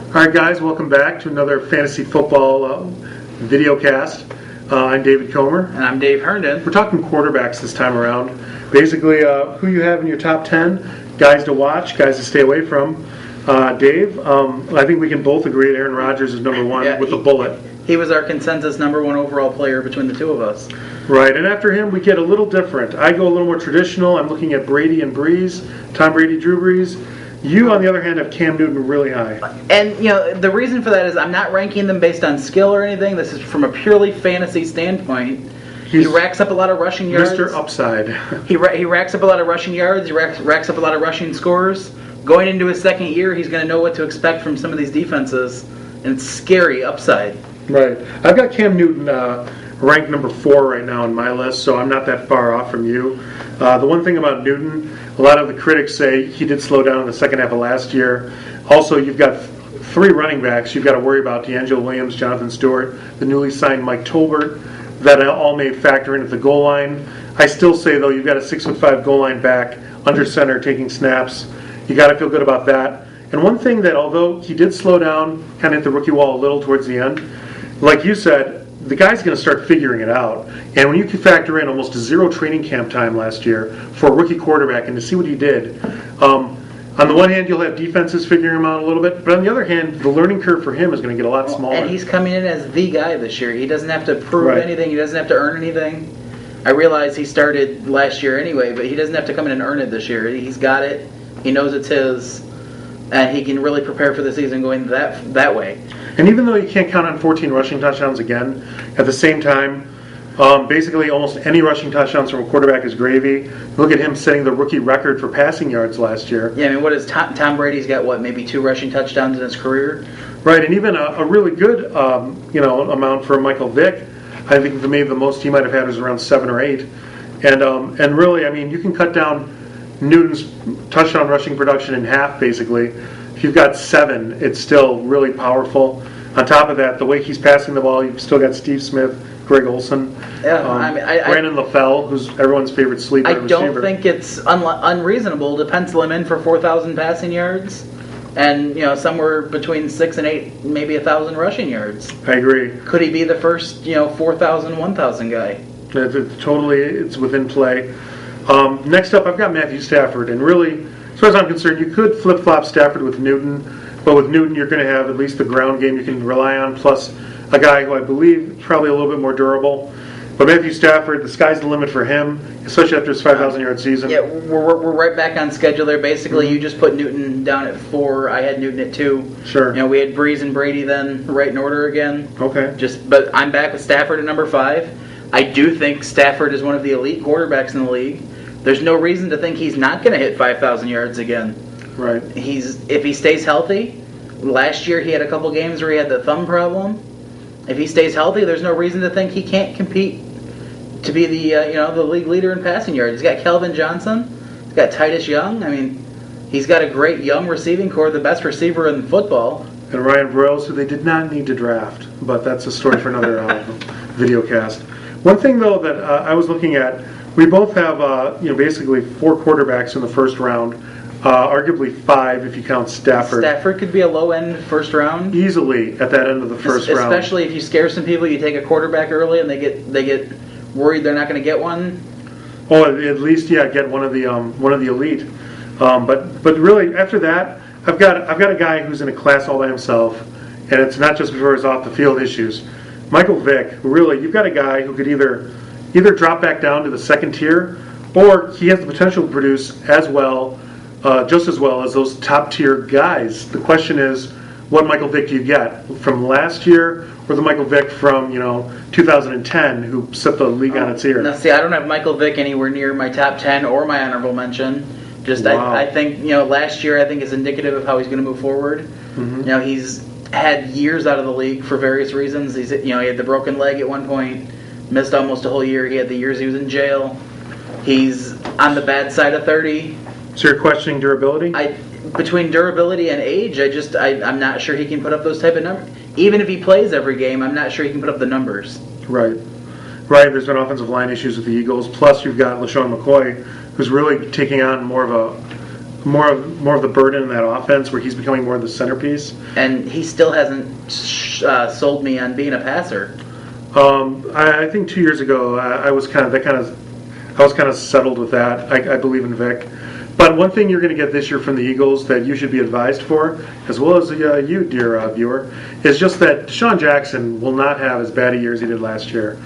All right, guys, welcome back to another fantasy football video cast. I'm David Comer. And I'm Dave Herndon. We're talking quarterbacks this time around. Basically, who you have in your top 10, guys to watch, guys to stay away from. Dave, I think we can both agree that Aaron Rodgers is number one with a bullet. He was our consensus number one overall player between the two of us. Right, and after him, we get a little different. I go a little more traditional. I'm looking at Brady and Breeze, Tom Brady, Drew Brees. You, on the other hand, have Cam Newton really high. And, the reason for that is I'm not ranking them based on skill or anything. This is from a purely fantasy standpoint. He racks up a lot of rushing yards. Mr. Upside. He racks up a lot of rushing yards. He racks up a lot of rushing scores. Going into his second year, he's going to know what to expect from some of these defenses. And it's scary upside. Right. I've got Cam Newton ranked number 4 right now on my list, so I'm not that far off from you. The one thing about Newton, a lot of the critics say he did slow down in the second half of last year. Also, you've got 3 running backs you've got to worry about: D'Angelo Williams, Jonathan Stewart, the newly signed Mike Tolbert, that all may factor in at the goal line. I still say, though, you've got a 6'5" goal line back under center taking snaps. You got to feel good about that. And one thing that, although he did slow down, kind of hit the rookie wall a little towards the end, like you said, the guy's going to start figuring it out. And when you can factor in almost 0 training camp time last year for a rookie quarterback and to see what he did, on the one hand, you'll have defenses figuring him out a little bit, but on the other hand, the learning curve for him is going to get a lot smaller. And he's coming in as the guy this year. He doesn't have to prove anything. He doesn't have to earn anything. I realize he started last year anyway, but he doesn't have to come in and earn it this year. He's got it. He knows it's his. And he can really prepare for the season going that way. And even though you can't count on 14 rushing touchdowns again, at the same time, basically almost any rushing touchdowns from a quarterback is gravy. Look at him setting the rookie record for passing yards last year. Yeah, I mean, what is Tom Brady's got? Maybe 2 rushing touchdowns in his career? Right, and even a really good amount for Michael Vick. I think maybe the most he might have had was around 7 or 8. And really, I mean, you can cut down Newton's touchdown rushing production in half, basically. If you've got 7, it's still really powerful. On top of that, the way he's passing the ball, you've still got Steve Smith, Greg Olsen, Brandon LaFell, who's everyone's favorite sleeper receiver. I don't think it's unreasonable to pencil him in for 4,000 passing yards and somewhere between 6 and 8, maybe 1,000 rushing yards. I agree. Could he be the first 4,000, 1,000 guy? It's within play. Next up, I've got Matthew Stafford, and really, as far as I'm concerned, you could flip-flop Stafford with Newton, but with Newton, you're going to have at least the ground game you can rely on, plus a guy who I believe is probably a little bit more durable. But Matthew Stafford, the sky's the limit for him, especially after his 5,000-yard season. Yeah, we're right back on schedule there. Basically, you just put Newton down at 4. I had Newton at 2. Sure. We had Breeze and Brady then right in order again. Okay. But I'm back with Stafford at number 5. I do think Stafford is one of the elite quarterbacks in the league. There's no reason to think he's not going to hit 5,000 yards again. Right. If he stays healthy. Last year he had a couple games where he had the thumb problem. If he stays healthy, there's no reason to think he can't compete to be the league leader in passing yards. He's got Kelvin Johnson. He's got Titus Young. I mean, he's got a great young receiving core, the best receiver in football. And Ryan Broyles, who they did not need to draft, but that's a story for another video cast. One thing though that I was looking at. We both have, basically 4 quarterbacks in the first round, arguably 5 if you count Stafford. Stafford could be a low-end first round. Easily at that end of the first round. Especially if you scare some people, you take a quarterback early and they get worried they're not going to get one. Oh, at least get one of the elite. But really after that, I've got a guy who's in a class all by himself, and it's not just for his off the field issues. Michael Vick. Really, you've got a guy who could either drop back down to the second tier, or he has the potential to produce just as well as those top tier guys. The question is, what Michael Vick do you get from last year, or the Michael Vick from 2010 who set the league on its ear? Now, see, I don't have Michael Vick anywhere near my top 10 or my honorable mention. Wow. I think last year I think is indicative of how he's going to move forward. Mm-hmm. He's had years out of the league for various reasons. He had the broken leg at one point. Missed almost a whole year. He had the years he was in jail. He's on the bad side of 30. So you're questioning durability? Between durability and age, I'm not sure he can put up those type of numbers. Even if he plays every game, I'm not sure he can put up the numbers. Right. There's been offensive line issues with the Eagles. Plus, you've got LaShawn McCoy, who's really taking on more of more of the burden in that offense, where he's becoming more of the centerpiece. And he still hasn't sold me on being a passer. I think 2 years ago I was kind of settled with that. I believe in Vic. But one thing you're going to get this year from the Eagles that you should be advised for, as well as you, dear viewer, is just that Deshaun Jackson will not have as bad a year as he did last year.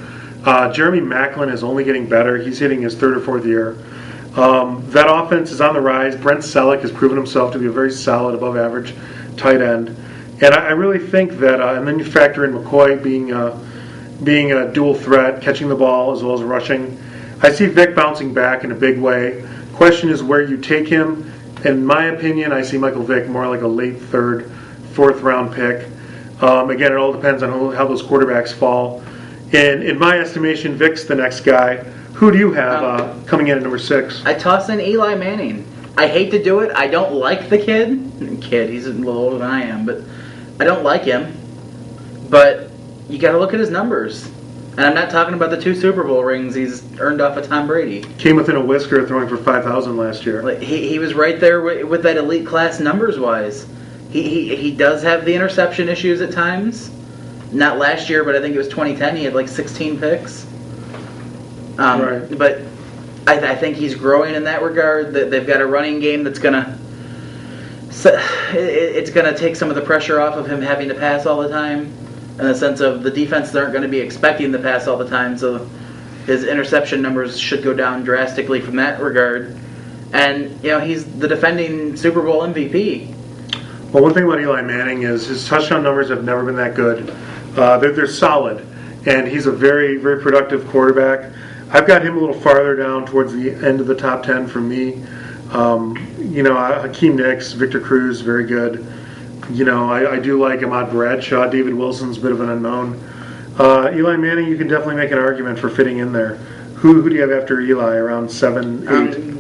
Jeremy Maclin is only getting better. He's hitting his third or fourth year. That offense is on the rise. Brent Selleck has proven himself to be a very solid, above-average tight end. And I really think that, and then you factor in McCoy being a dual threat, catching the ball as well as rushing. I see Vic bouncing back in a big way. Question is where you take him. In my opinion, I see Michael Vick more like a late third, fourth round pick. Again, it all depends on how those quarterbacks fall. And in my estimation, Vick's the next guy. Who do you have coming in at number 6? I toss in Eli Manning. I hate to do it. I don't like the kid. He's a little older than I am, but I don't like him. But you got to look at his numbers. And I'm not talking about the 2 Super Bowl rings he's earned off of Tom Brady. Came within a whisker of throwing for 5,000 last year. He was right there with that elite class numbers-wise. He does have the interception issues at times. Not last year, but I think it was 2010. He had like 16 picks. Right. But I think he's growing in that regard. They've got a running game that's gonna take some of the pressure off of him having to pass all the time, in the sense of the defenses aren't going to be expecting the pass all the time, so his interception numbers should go down drastically from that regard. And he's the defending Super Bowl MVP. Well, one thing about Eli Manning is his touchdown numbers have never been that good. They're solid, and he's a very, very productive quarterback. I've got him a little farther down towards the end of the top 10 for me. Hakeem Nicks, Victor Cruz, very good. I do like Ahmad Bradshaw. David Wilson's a bit of an unknown. Eli Manning, you can definitely make an argument for fitting in there. Who do you have after Eli, around 7,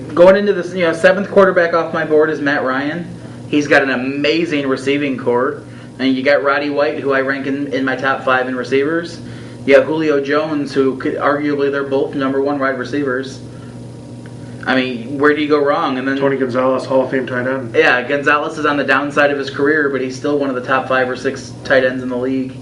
8? Going into this, 7th quarterback off my board is Matt Ryan. He's got an amazing receiving core. And you got Roddy White, who I rank in my top 5 in receivers. You have Julio Jones, who could arguably they're both number 1 wide receivers. I mean, where do you go wrong? And then Tony Gonzalez, Hall of Fame tight end. Yeah, Gonzalez is on the downside of his career, but he's still one of the top 5 or 6 tight ends in the league.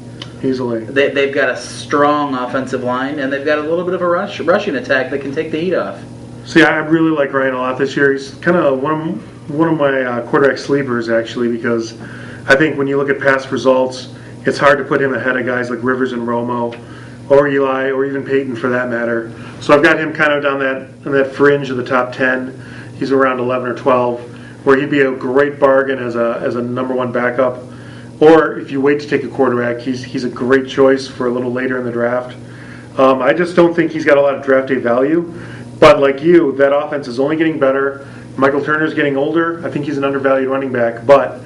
Easily. They've got a strong offensive line, and they've got a little bit of a rushing attack that can take the heat off. See, I really like Ryan a lot this year. He's kind of one of my quarterback sleepers, actually, because I think when you look at past results, it's hard to put him ahead of guys like Rivers and Romo, or Eli, or even Peyton for that matter. So I've got him kind of down on that fringe of the top 10. He's around 11 or 12, where he'd be a great bargain as a number 1 backup. Or if you wait to take a quarterback, he's a great choice for a little later in the draft. I just don't think he's got a lot of draft day value. But like you, that offense is only getting better. Michael Turner's getting older. I think he's an undervalued running back. But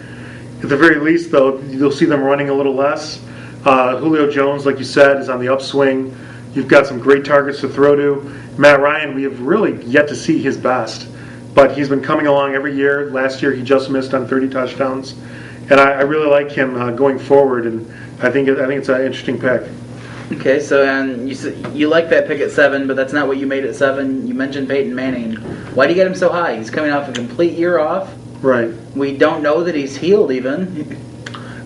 at the very least, though, you'll see them running a little less. Julio Jones, like you said, is on the upswing. You've got some great targets to throw to. Matt Ryan, we have really yet to see his best. But he's been coming along every year. Last year, he just missed on 30 touchdowns. And I really like him going forward, and I think it's an interesting pick. Okay, so you like that pick at 7, but that's not what you made at 7. You mentioned Peyton Manning. Why do you get him so high? He's coming off a complete year off. Right. We don't know that he's healed even.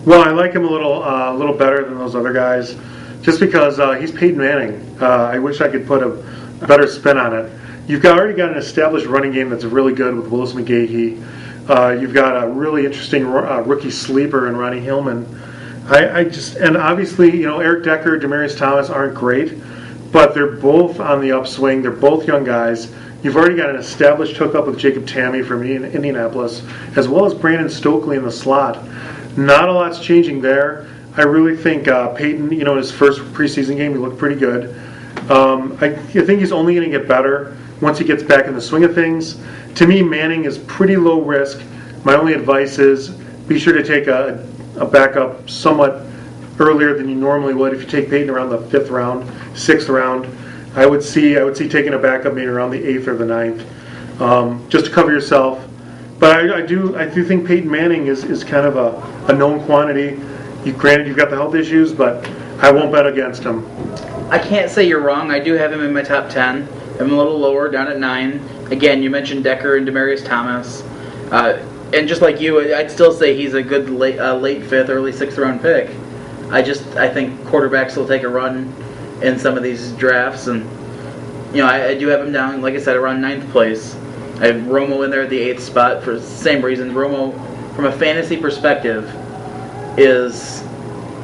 Well, I like him a little better than those other guys, just because he's Peyton Manning. I wish I could put a better spin on it. You've already got an established running game that's really good with Willis McGahee. You've got a really interesting rookie sleeper in Ronnie Hillman. And obviously, Eric Decker, Demaryius Thomas aren't great, but they're both on the upswing. They're both young guys. You've already got an established hookup with Jacob Tamme from Indianapolis, as well as Brandon Stokely in the slot. Not a lot's changing there. I really think Peyton, in his first preseason game, he looked pretty good. I think he's only going to get better once he gets back in the swing of things. To me, Manning is pretty low risk. My only advice is be sure to take a backup somewhat earlier than you normally would. If you take Peyton around the 5th round, 6th round, I would see taking a backup maybe around the 8th or the 9th, just to cover yourself. But I do think Peyton Manning is kind of a known quantity. Granted, you've got the health issues, but I won't bet against him. I can't say you're wrong. I do have him in my top 10. I'm a little lower, down at 9. Again, you mentioned Decker and Demaryius Thomas. And just like you, I'd still say he's a good late fifth, early sixth round pick. I think quarterbacks will take a run in some of these drafts, and I do have him down, like I said, around 9th place. I have Romo in there at the 8th spot for the same reason. Romo, from a fantasy perspective, is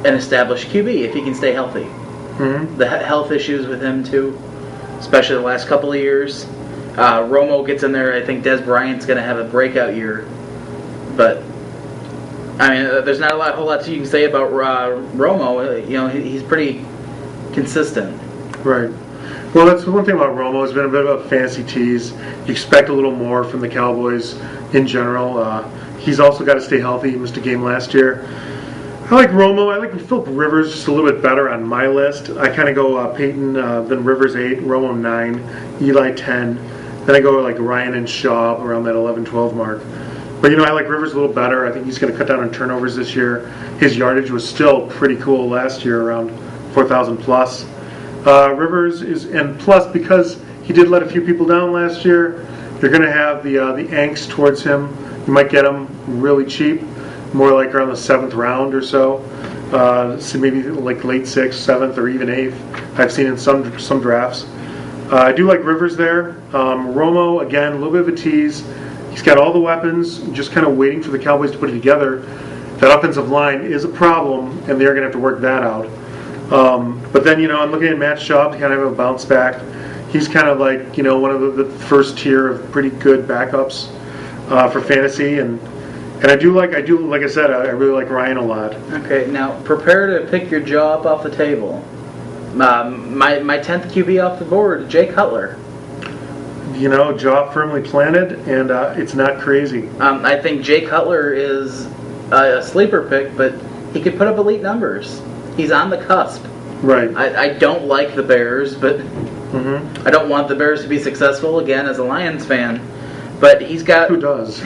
an established QB if he can stay healthy. Mm-hmm. The health issues with him too, especially the last couple of years. Romo gets in there. I think Des Bryant's going to have a breakout year, but I mean, there's not a whole lot you can say about Romo. He's pretty consistent. Right. Well, that's one thing about Romo. It's been a bit of a fancy tease. You expect a little more from the Cowboys in general. He's also got to stay healthy. He missed a game last year. I like Romo. I like Philip Rivers just a little bit better on my list. I kind of go Peyton, then Rivers 8, Romo 9, Eli 10. Then I go like Ryan and Shaw around that 11-12 mark. But I like Rivers a little better. I think he's going to cut down on turnovers this year. His yardage was still pretty cool last year, around 4,000 plus. Rivers is, and plus because he did let a few people down last year, you're going to have the angst towards him. You might get him really cheap, more like around the 7th round or so. So maybe like late 6th, 7th, or even 8th. I've seen in some drafts. I do like Rivers there. Romo, again, a little bit of a tease. He's got all the weapons, just kind of waiting for the Cowboys to put it together. That offensive line is a problem, and they're going to have to work that out. But then, I'm looking at Matt Schaub to kind of have a bounce back. He's kind of like, one of the first tier of pretty good backups for fantasy, and I do like I said, I really like Ryan a lot. Okay, now prepare to pick your jaw up off the table. My 10th QB off the board, Jay Cutler. Jaw firmly planted, and it's not crazy. I think Jay Cutler is a sleeper pick, but he could put up elite numbers. He's on the cusp. Right. I don't like the Bears, but I don't want the Bears to be successful, again, as a Lions fan. But he's got... Who does?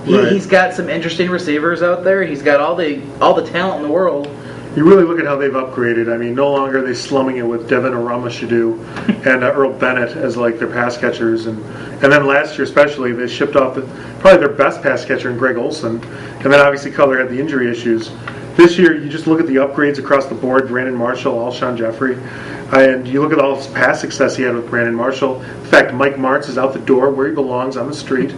He's got some interesting receivers out there. He's got all the talent in the world. You really look at how they've upgraded. I mean, no longer are they slumming it with Devin Aramashadu and Earl Bennett as like their pass catchers, and then last year especially they shipped off probably their best pass catcher in Greg Olsen, and then obviously Cutler had the injury issues. This year you just look at the upgrades across the board: Brandon Marshall, Alshon Jeffrey, and you look at all his pass success he had with Brandon Marshall. In fact, Mike Martz is out the door where he belongs, on the street.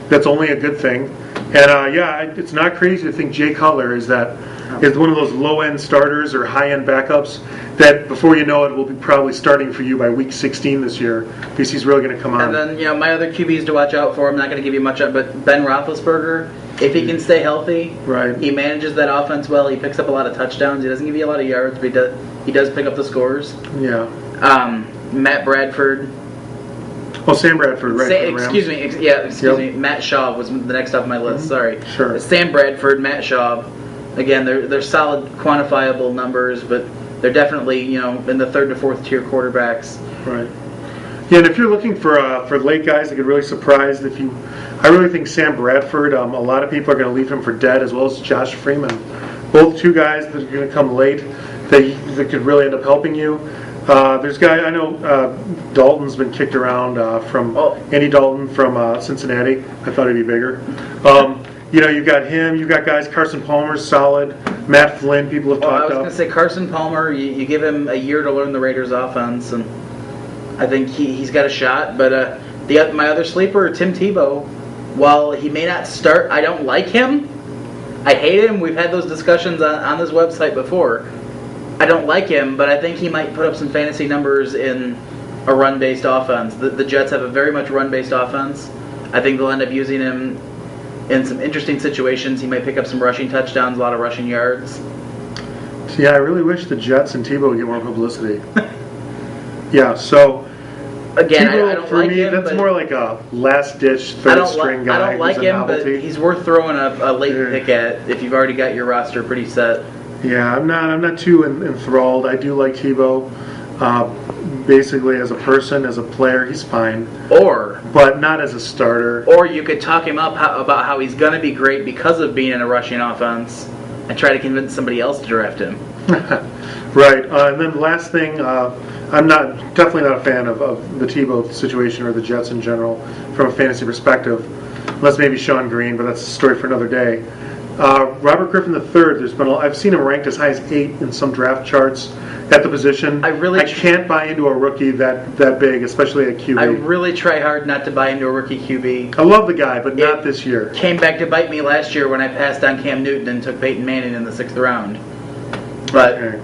That's only a good thing, and it's not crazy to think Jay Cutler is one of those low-end starters or high-end backups that before you know it will be probably starting for you by week 16 this year, because he's really going to come on. And then, my other QBs to watch out for, I'm not going to give you much of, but Ben Roethlisberger, if he can stay healthy, right. He manages that offense well, he picks up a lot of touchdowns, he doesn't give you a lot of yards, but he does pick up the scores. Yeah. Matt Bradford. Oh, Sam Bradford, right. Excuse me. Matt Schaub was the next off my list, sorry. Sure. Sam Bradford, Matt Schaub. Again, they're solid, quantifiable numbers, but they're definitely in the 3rd to 4th tier quarterbacks. Right. Yeah, and if you're looking for late guys that could really surprise, I really think Sam Bradford. A lot of people are going to leave him for dead, as well as Josh Freeman. Both two guys that are going to come late that could really end up helping you. There's guy I know. Dalton's been kicked around from Andy Dalton from Cincinnati. I thought he'd be bigger. You've got him. You've got guys. Carson Palmer's solid. Matt Flynn. People have talked I was up. going to say Carson Palmer. You give him a year to learn the Raiders' offense, and I think he's got a shot. But my other sleeper, Tim Tebow. While he may not start, I don't like him. I hate him. We've had those discussions on this website before. I don't like him, but I think he might put up some fantasy numbers in a run-based offense. The Jets have a very much run-based offense. I think they'll end up using him in some interesting situations. He might pick up some rushing touchdowns, a lot of rushing yards. Yeah, I really wish the Jets and Tebow would get more publicity. Yeah, so again, Tebow, I don't for like me, him. That's more like a last-ditch third-string guy. I don't like him, but he's worth throwing a late pick at if you've already got your roster pretty set. Yeah, I'm not too enthralled. I do like Tebow. Basically, as a person, as a player, he's fine. But not as a starter. Or you could talk him up about how he's going to be great because of being in a rushing offense, and try to convince somebody else to draft him. Right. And then the last thing, I'm definitely not a fan of the Tebow situation or the Jets in general from a fantasy perspective. unless maybe Sean Green, but that's a story for another day. Robert Griffin III, I've seen him ranked as high as 8 in some draft charts at the position. I can't buy into a rookie that big, especially at QB. I really try hard not to buy into a rookie QB. I love the guy, but not this year. Came back to bite me last year when I passed on Cam Newton and took Peyton Manning in the 6th round. But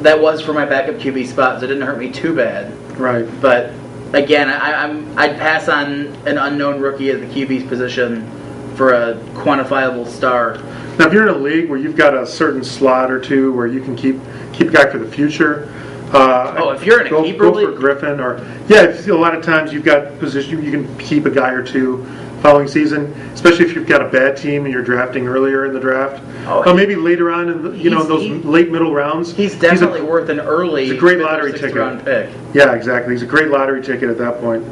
that was for my backup QB spot, so it didn't hurt me too bad. Right. But again, I'd pass on an unknown rookie at the QB's position for a quantifiable star. Now, if you're in a league where you've got a certain slot or two where you can keep a guy for the future, if you're in a keeper league, go for Griffin, or a lot of times you've got position you can keep a guy or two following season, especially if you've got a bad team and you're drafting earlier in the draft. Maybe later on in those late middle rounds. He's definitely worth an early. He's a great lottery ticket. Round pick. Yeah, exactly. He's a great lottery ticket at that point,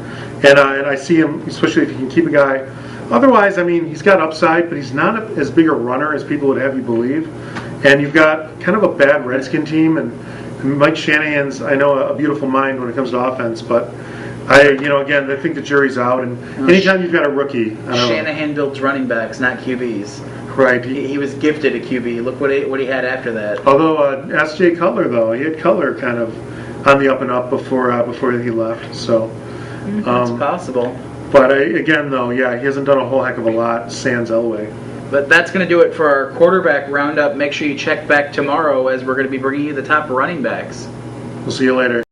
and I see him, especially if you can keep a guy. Otherwise, I mean, he's got upside, but he's not as big a runner as people would have you believe. And you've got kind of a bad Redskin team, and Mike Shanahan's, I know, a beautiful mind when it comes to offense, but again, I think the jury's out. And anytime you've got a rookie, Shanahan builds running backs, not QBs. Right. He was gifted a QB. Look what he had after that. Although, ask Jay Cutler, though. He had Cutler kind of on the up and up before he left. So it's possible. But again, though, he hasn't done a whole heck of a lot, sans Elway. But that's going to do it for our quarterback roundup. Make sure you check back tomorrow as we're going to be bringing you the top running backs. We'll see you later.